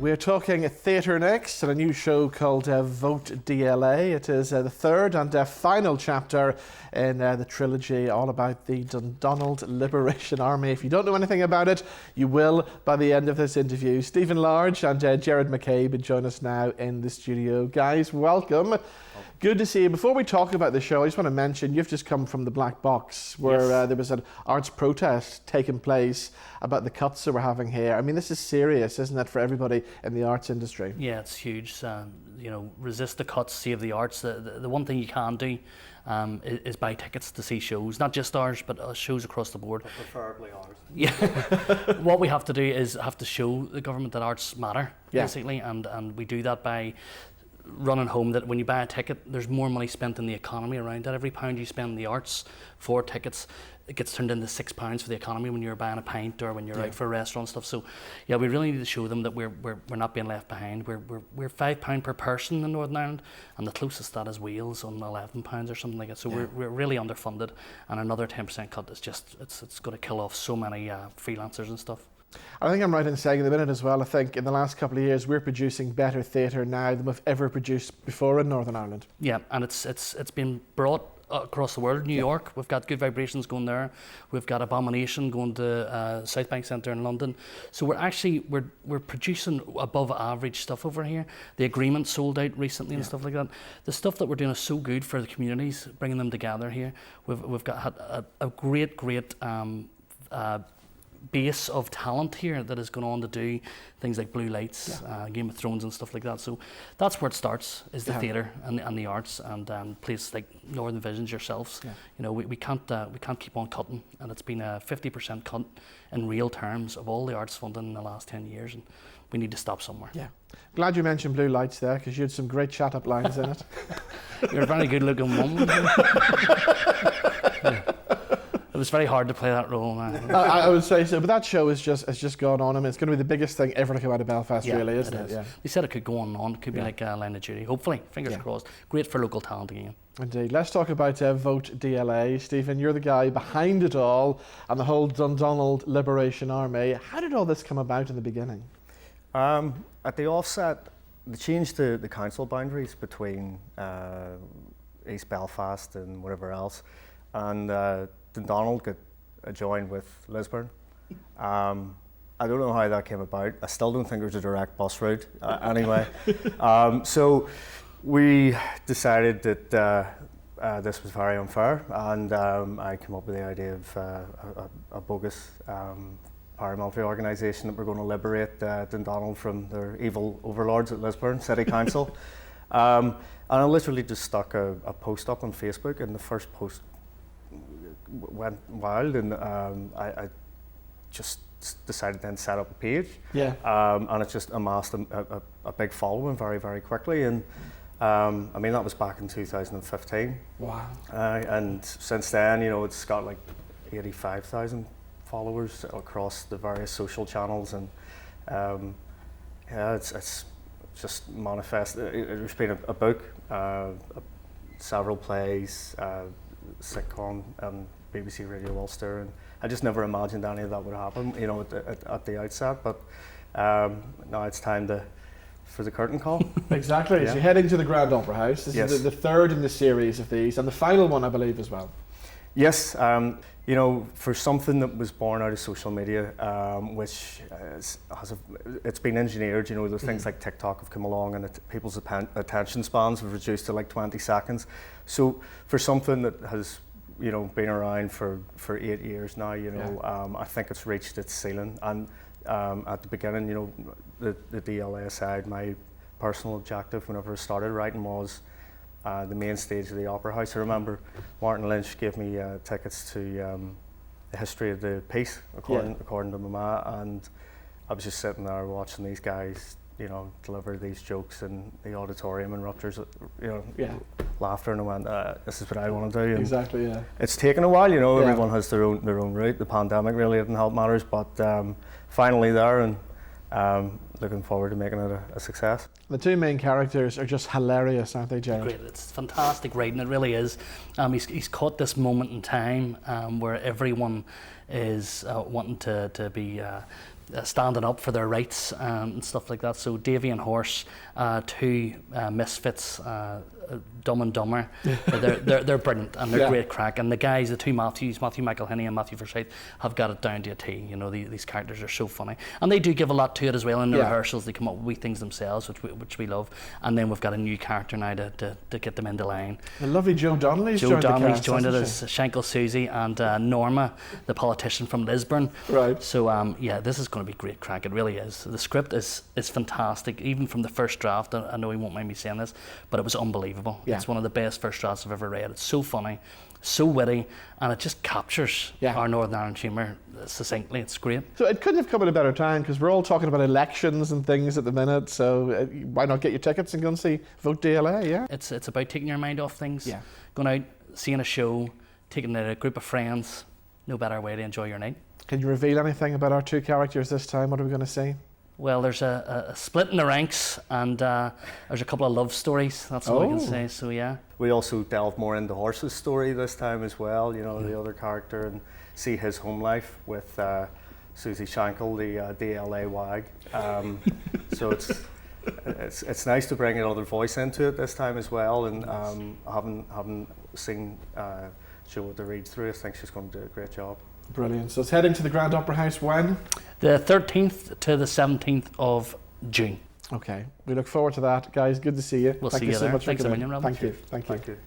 We're talking theatre next, and a new show called VOTE DLA. It is the third and final chapter in the trilogy all about the Dundonald Liberation Army. If you don't know anything about it, you will by the end of this interview. Stephen Large and Gerard McCabe join us now in the studio. Guys, welcome. Good to see you. Before we talk about the show, I just want to mention you've just come from the Black Box, where there was an arts protest taking place about the cuts that we're having here. I mean, this is serious, isn't it, for everybody in the arts industry? Yeah, it's huge. You know, resist the cuts, save the arts. The one thing you can do is buy tickets to see shows, not just ours, but shows across the board. But preferably ours. Yeah. What we have to do is have to show the government that arts matter, basically, and we do that by running home that when you buy a ticket, there's more money spent in the economy around that. Every pound you spend in the arts for tickets, it gets turned into £6 for the economy when you're buying a pint or when you're out for a restaurant and stuff. So yeah, we really need to show them that we're not being left behind. We're £5 per person in Northern Ireland, and the closest that is Wales on £11 or something like that. So we're really underfunded, and another 10% cut is just it's going to kill off so many freelancers and stuff. I think I'm right in saying in a minute as well, I think in the last couple of years we're producing better theatre now than we've ever produced before in Northern Ireland. Yeah, and it's been brought across the world. New York, we've got Good Vibrations going there. We've got Abomination going to South Bank Centre in London. So we're producing above average stuff over here. The Agreement sold out recently and stuff like that. The stuff that we're doing is so good for the communities, bringing them together here. We've got a great base of talent here that is going on to do things like Blue Lights, Game of Thrones and stuff like that. So that's where it starts, is the theatre and the arts, and places like Northern Visions, yourselves. You know, we can't keep on cutting, and it's been a 50% cut in real terms of all the arts funding in the last 10 years, and we need to stop somewhere. Yeah. Glad you mentioned Blue Lights there, because you had some great chat-up lines in it. You're a very good-looking woman. It was very hard to play that role. I would say so, but that show has just gone on. I mean, it's going to be the biggest thing ever to come out of Belfast, really, isn't it? Yeah. They said it could go on and on. It could be like Line of Duty. Hopefully, fingers crossed. Great for local talent again. Indeed. Let's talk about VOTE DLA. Stephen, you're the guy behind it all and the whole Dundonald Liberation Army. How did all this come about in the beginning? At the offset, they changed the council boundaries between East Belfast and whatever else, and Dundonald got joined with Lisburn. I don't know how that came about. I still don't think there's a direct bus route. Anyway, so we decided that this was very unfair, and I came up with the idea of a bogus paramilitary organisation that we're going to liberate Dundonald from their evil overlords at Lisburn City Council. And I literally just stuck a post up on Facebook, and the first post went wild, and I just decided then to set up a page, and it just amassed a big following very, very quickly, and I mean, that was back in 2015. Wow. And since then, you know, it's got like 85,000 followers across the various social channels, and it's just manifest. There's been a book, several plays, sitcom, and BBC Radio Ulster, and I just never imagined any of that would happen, you know, at the outset. But now it's time for the curtain call. Exactly. So you're heading to the Grand Opera House. This is the third in the series of these, and the final one, I believe, as well. Yes. You know, for something that was born out of social media, which it's been engineered, you know, the things like TikTok have come along, and people's attention spans have reduced to like 20 seconds. So for something that has, you know, been around for 8 years now, you know, I think it's reached its ceiling. And at the beginning, you know, the DLA aside, my personal objective whenever I started writing was the main stage of the Opera House. I remember Martin Lynch gave me tickets to the history of the piece, according to my ma, and I was just sitting there watching these guys, you know, deliver these jokes, and the auditorium and ruptures, you know, laughter, and I went, this is what I want to do. And exactly, yeah. It's taken a while, you know, everyone has their own route. The pandemic really didn't help matters, but finally there, and looking forward to making it a success. The two main characters are just hilarious, aren't they, Gerard? Great. It's fantastic writing, it really is. He's caught this moment in time where everyone is wanting to standing up for their rights and stuff like that. So Davy and Horse, two misfits, Dumb and Dumber, they're brilliant and they're great crack. And the guys, the two Matthew McElhinney and Matthew Forsyth, have got it down to a T. You know, these characters are so funny, and they do give a lot to it as well. In the rehearsals, they come up with wee things themselves, which we love. And then we've got a new character now to get them into line. The lovely Joe Donnelly's joined it as Shankle Susie, and Norma, the politician from Lisburn. Right. So yeah, this is going to be great crack. It really is. The script is fantastic, even from the first draft. I know he won't mind me saying this, but it was unbelievable. Yeah. It's one of the best first drafts I've ever read. It's so funny, so witty, and it just captures our Northern Ireland humour succinctly. It's great. So it couldn't have come at a better time, because we're all talking about elections and things at the minute, so why not get your tickets and go and see Vote DLA, yeah? It's about taking your mind off things, going out, seeing a show, taking a group of friends. No better way to enjoy your night. Can you reveal anything about our two characters this time? What are we going to see? Well, there's a split in the ranks, and there's a couple of love stories. That's all I can say. So yeah. We also delve more into Horse's story this time as well. You know, the other character, and see his home life with Susie Shankle, the DLA wag. So it's nice to bring another voice into it this time as well. And having seen Joe at the read through, I think she's going to do a great job. Brilliant. So it's heading to the Grand Opera House when? The 13th to the 17th of June. Okay. We look forward to that. Guys, good to see you. We'll see you there. Thanks a million, Rob. Thank you. Thank you.